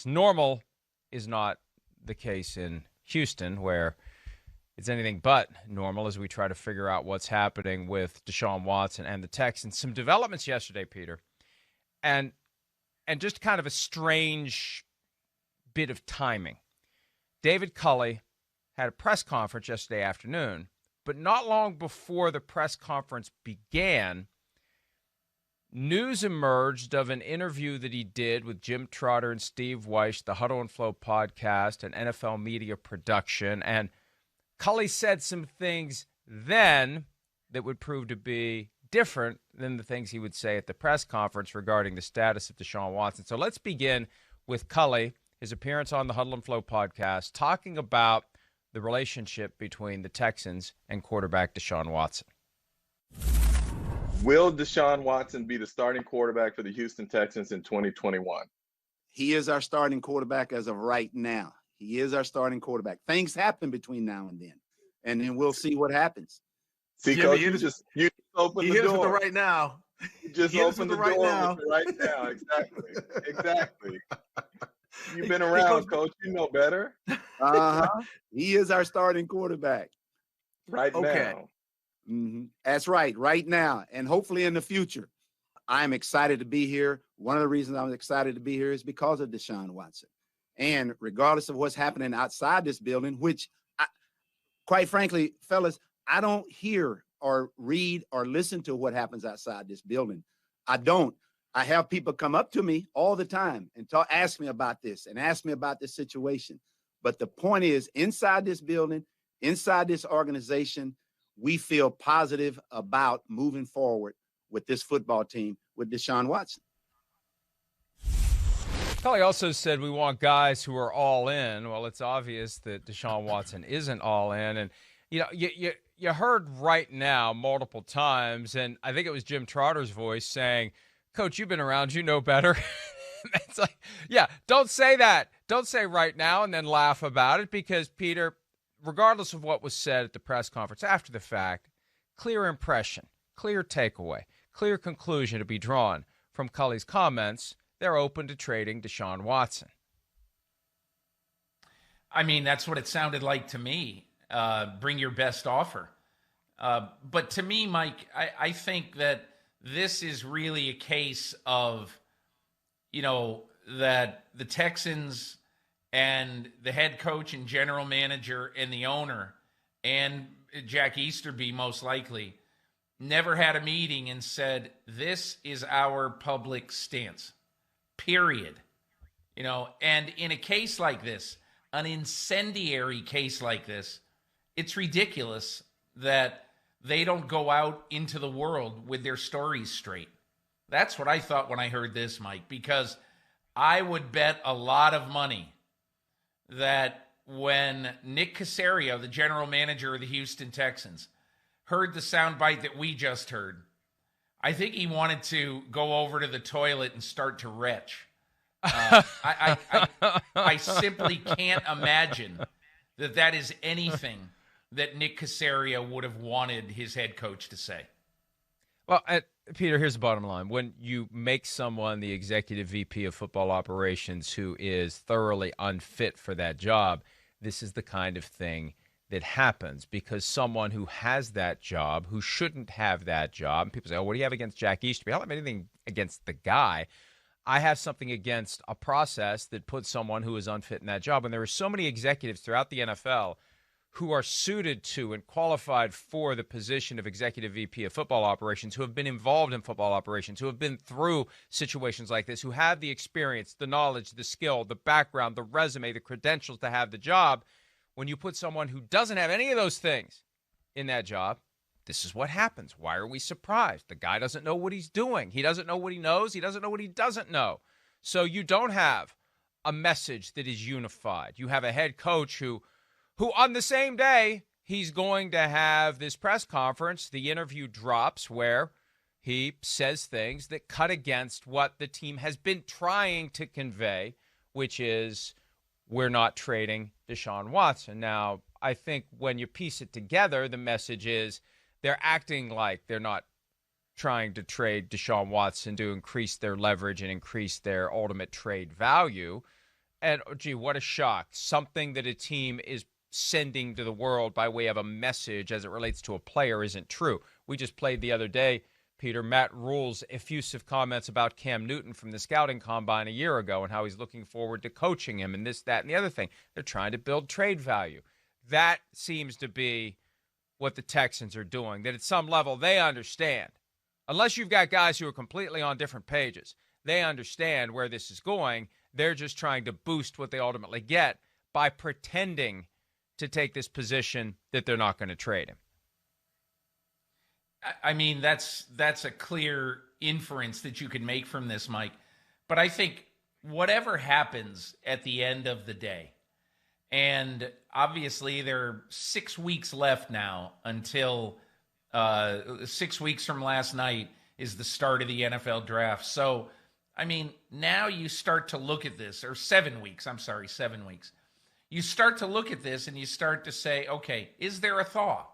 Normal is not the case in Houston, where it's anything but normal as we try to figure out what's happening with Deshaun Watson and the Texans. Some developments yesterday, Peter, and just kind of a strange bit of timing. David Culley had a press conference yesterday afternoon, but not long before the press conference began, news emerged of an interview that he did with Jim Trotter and Steve Weiss, the Huddle and Flow podcast and NFL media production. And Culley said some things then that would prove to be different than the things he would say at the press conference regarding the status of Deshaun Watson. So let's begin with Culley, his appearance on the Huddle and Flow podcast, talking about the relationship between the Texans and quarterback Deshaun Watson. Will Deshaun Watson be the starting quarterback for the Houston Texans in 2021? He is our starting quarterback as of right now. He is our starting quarterback. Things happen between now and then we'll see what happens. See, Jimmy, Coach, you just opened the door. With the right now. You just opened the door with the right now. Exactly. You've been around, Coach. You know better. He is our starting quarterback. Right now. Mm-hmm. That's right now. And hopefully in the future. I'm excited to be here. One of the reasons I'm excited to be here is because of Deshaun Watson. And regardless of what's happening outside this building, which, quite frankly, fellas, I don't hear or read or listen to what happens outside this building. I don't. I have people come up to me all the time and ask me about this and ask me about this situation. But the point is, inside this building, inside this organization, we feel positive about moving forward with this football team with Deshaun Watson. Culley also said we want guys who are all in. Well, it's obvious that Deshaun Watson isn't all in. And, you know, you heard right now multiple times, and I think it was Jim Trotter's voice saying, Coach, you've been around, you know better. It's like, yeah, don't say that. Don't say right now and then laugh about it because, Peter, regardless of what was said at the press conference after the fact, clear impression, clear takeaway, clear conclusion to be drawn from Culley's comments. They're open to trading Deshaun Watson. I mean, that's what it sounded like to me. Bring your best offer. But to me, Mike, I think that this is really a case of, you know, that the Texans and the head coach and general manager and the owner and Jack Easterby most likely never had a meeting and said, this is our public stance, period. You know, and in a case like this, an incendiary case like this, it's ridiculous that they don't go out into the world with their stories straight. That's what I thought when I heard this, Mike, because I would bet a lot of money that when Nick Caserio, the general manager of the Houston Texans, heard the soundbite that we just heard, I think he wanted to go over to the toilet and start to retch. I simply can't imagine that is anything that Nick Caserio would have wanted his head coach to say. Well, Peter, here's the bottom line. When you make someone the executive VP of football operations who is thoroughly unfit for that job, this is the kind of thing that happens because someone who has that job, who shouldn't have that job, and people say, oh, what do you have against Jack Easterby? I don't have anything against the guy. I have something against a process that puts someone who is unfit in that job. And there are so many executives throughout the NFL who are suited to and qualified for the position of executive VP of football operations, who have been involved in football operations, who have been through situations like this, who have the experience, the knowledge, the skill, the background, the resume, the credentials to have the job. When you put someone who doesn't have any of those things in that job, this is what happens. Why are we surprised? The guy doesn't know what he's doing. He doesn't know what he knows. He doesn't know what he doesn't know. So you don't have a message that is unified. You have a head coach who on the same day, he's going to have this press conference, the interview drops where he says things that cut against what the team has been trying to convey, which is we're not trading Deshaun Watson. Now, I think when you piece it together, the message is they're acting like they're not trying to trade Deshaun Watson to increase their leverage and increase their ultimate trade value. And, gee, what a shock. Something that a team is sending to the world by way of a message as it relates to a player isn't true. We just played the other day, Peter, Matt Rule's effusive comments about Cam Newton from the scouting combine a year ago and how he's looking forward to coaching him and this, that, and the other thing. They're trying to build trade value. That seems to be what the Texans are doing, that at some level they understand. Unless you've got guys who are completely on different pages, they understand where this is going. They're just trying to boost what they ultimately get by pretending to take this position that they're not going to trade him. I mean, that's a clear inference that you can make from this, Mike. But I think whatever happens at the end of the day, and obviously there are 6 weeks left now until 6 weeks from last night is the start of the NFL draft. So, I mean, now you start to look at this, or 7 weeks, 7 weeks. You start to look at this and you start to say, okay, is there a thaw?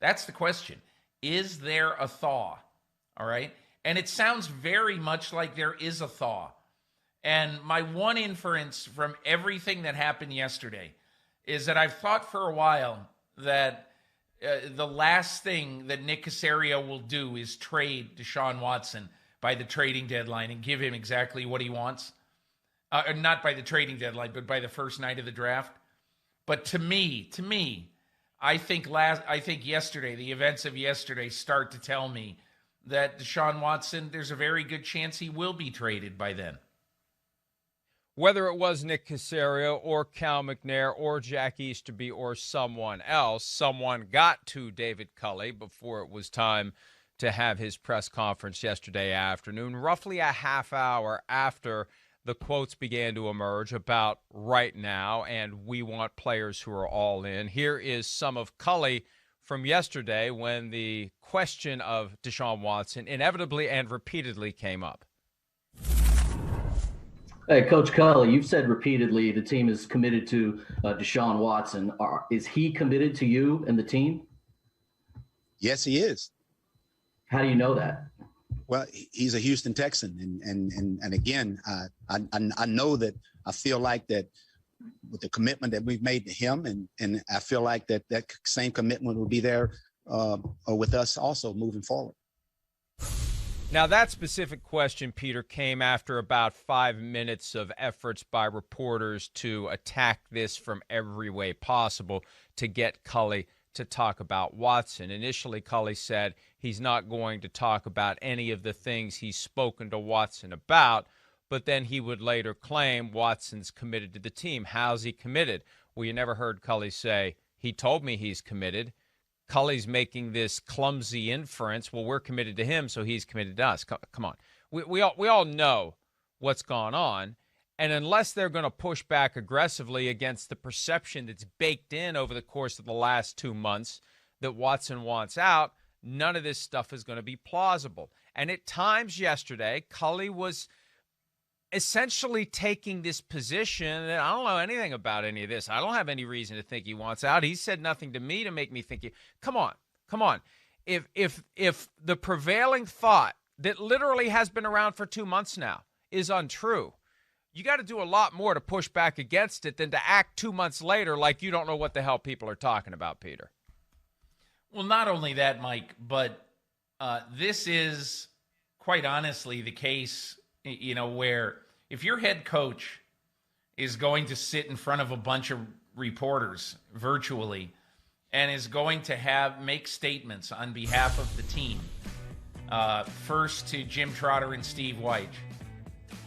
That's the question. Is there a thaw? All right. And it sounds very much like there is a thaw. And my one inference from everything that happened yesterday is that I've thought for a while that the last thing that Nick Caserio will do is trade Deshaun Watson by the trading deadline and give him exactly what he wants. Not by the trading deadline, but by the first night of the draft. But to me, I think yesterday, the events of yesterday start to tell me that Deshaun Watson, there's a very good chance he will be traded by then. Whether it was Nick Caserio or Cal McNair or Jack Easterby or someone else, someone got to David Culley before it was time to have his press conference yesterday afternoon, roughly a half hour after the quotes began to emerge about right now, and we want players who are all in. Here is some of Culley from yesterday when the question of Deshaun Watson inevitably and repeatedly came up. Hey, Coach Culley, you've said repeatedly the team is committed to Deshaun Watson. Is he committed to you and the team? Yes, he is. How do you know that? Well, he's a Houston Texan, and again, I know that. I feel like that with the commitment that we've made to him, and I feel like that same commitment will be there with us also moving forward. Now, that specific question, Peter, came after about 5 minutes of efforts by reporters to attack this from every way possible to get Culley to talk about Watson. Initially, Culley said he's not going to talk about any of the things he's spoken to Watson about, but then he would later claim Watson's committed to the team. How's he committed? Well, you never heard Culley say, he told me he's committed. Culley's making this clumsy inference. Well, we're committed to him, so he's committed to us. Come on. We all know what's gone on. And unless they're going to push back aggressively against the perception that's baked in over the course of the last 2 months that Watson wants out, none of this stuff is going to be plausible. And at times yesterday, Culley was essentially taking this position that I don't know anything about any of this. I don't have any reason to think he wants out. He said nothing to me to make me think come on. If the prevailing thought that literally has been around for 2 months now is untrue, you got to do a lot more to push back against it than to act 2 months later like you don't know what the hell people are talking about, Peter. Well, not only that, Mike, but this is quite honestly the case, where if your head coach is going to sit in front of a bunch of reporters virtually and is going to make statements on behalf of the team, first to Jim Trotter and Steve Wyche,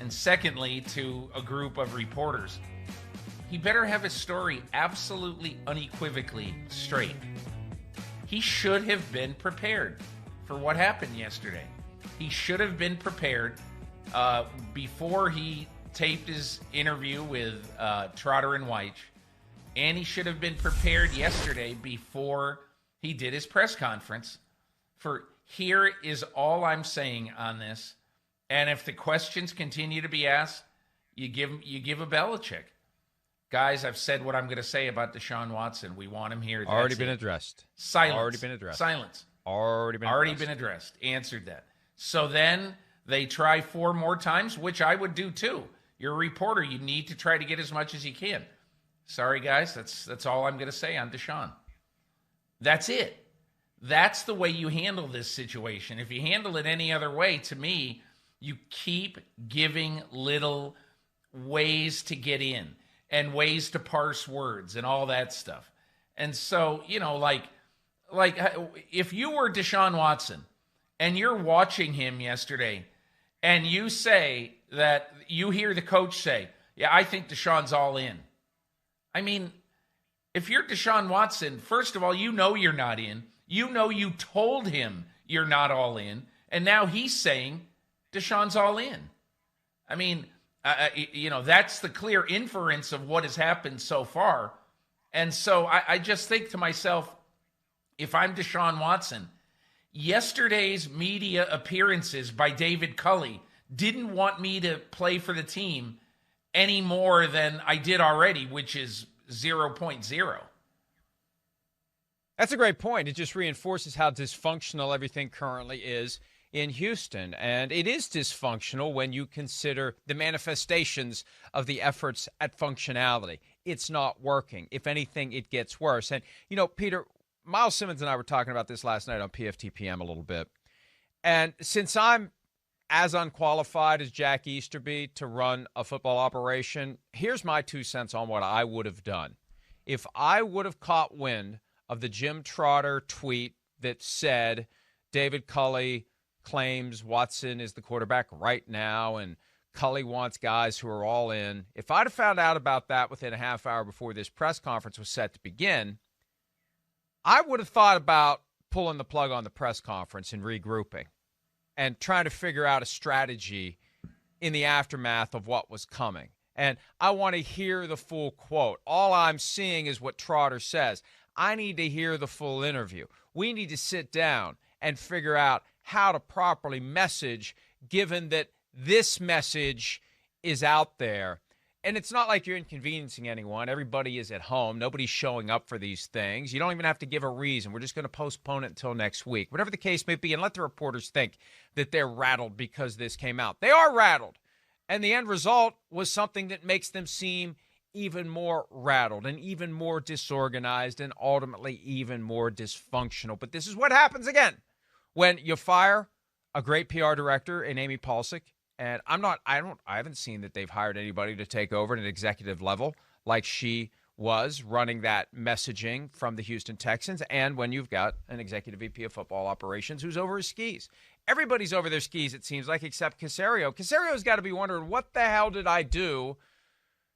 and secondly to a group of reporters, he better have his story absolutely unequivocally straight. He should have been prepared for what happened yesterday. He should have been prepared before he taped his interview with Trotter and Wyche, and he should have been prepared yesterday before he did his press conference. For here is all I'm saying on this, and if the questions continue to be asked, you give a Belichick. Guys, I've said what I'm going to say about Deshaun Watson. We want him here. Already been addressed. Silence. Already been addressed. Silence. Already been addressed. Answered that. So then they try 4 more times, which I would do too. You're a reporter. You need to try to get as much as you can. Sorry, guys. That's all I'm going to say on Deshaun. That's it. That's the way you handle this situation. If you handle it any other way, to me, you keep giving little ways to get in and ways to parse words and all that stuff. And so, like if you were Deshaun Watson and you're watching him yesterday and you say that you hear the coach say, yeah, I think Deshaun's all in. I mean, if you're Deshaun Watson, first of all, you're not in. You told him you're not all in. And now he's saying Deshaun's all in. I mean, that's the clear inference of what has happened so far. And so I just think to myself, if I'm Deshaun Watson, yesterday's media appearances by David Culley didn't want me to play for the team any more than I did already, which is 0.0. That's a great point. It just reinforces how dysfunctional everything currently is in Houston. And it is dysfunctional when you consider the manifestations of the efforts at functionality. It's not working. If anything, it gets worse. And, Peter, Miles Simmons and I were talking about this last night on PFTPM a little bit. And since I'm as unqualified as Jack Easterby to run a football operation, here's my 2 cents on what I would have done. If I would have caught wind of the Jim Trotter tweet that said David Culley claims Watson is the quarterback right now and Culley wants guys who are all in, if I'd have found out about that within a half hour before this press conference was set to begin, I would have thought about pulling the plug on the press conference and regrouping and trying to figure out a strategy in the aftermath of what was coming. And I want to hear the full quote. All I'm seeing is what Trotter says. I need to hear the full interview. We need to sit down and figure out how to properly message, given that this message is out there. And it's not like you're inconveniencing anyone. Everybody is at home. Nobody's showing up for these things. You don't even have to give a reason. We're just going to postpone it until next week. Whatever the case may be, and let the reporters think that they're rattled because this came out. They are rattled. And the end result was something that makes them seem even more rattled and even more disorganized and ultimately even more dysfunctional. But this is what happens again when you fire a great PR director in Amy Palcic. And I haven't seen that they've hired anybody to take over at an executive level like she was running that messaging from the Houston Texans. And when you've got an executive VP of football operations who's over his skis. Everybody's over their skis, it seems like, except Caserio. Caserio's got to be wondering, what the hell did I do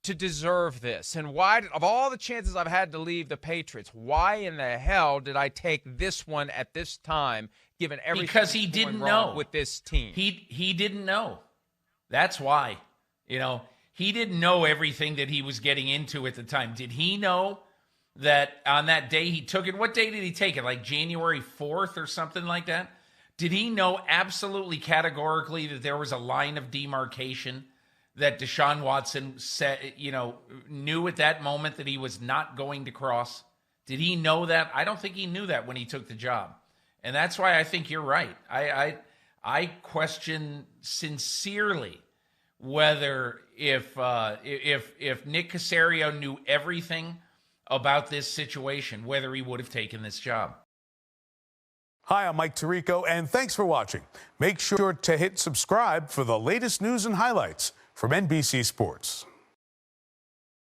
to deserve this? And why, of all the chances I've had to leave the Patriots, why in the hell did I take this one at this time, given everything because he didn't know with this team? He didn't know. That's why. He didn't know everything that he was getting into at the time. Did he know that on that day he took it? What day did he take it? Like January 4th or something like that? Did he know absolutely categorically that there was a line of demarcation that Deshaun Watson said, knew at that moment that he was not going to cross? Did he know that? I don't think he knew that when he took the job. And that's why I think you're right. I question sincerely whether if Nick Caserio knew everything about this situation, whether he would have taken this job. Hi, I'm Mike Tirico, and thanks for watching. Make sure to hit subscribe for the latest news and highlights from NBC Sports.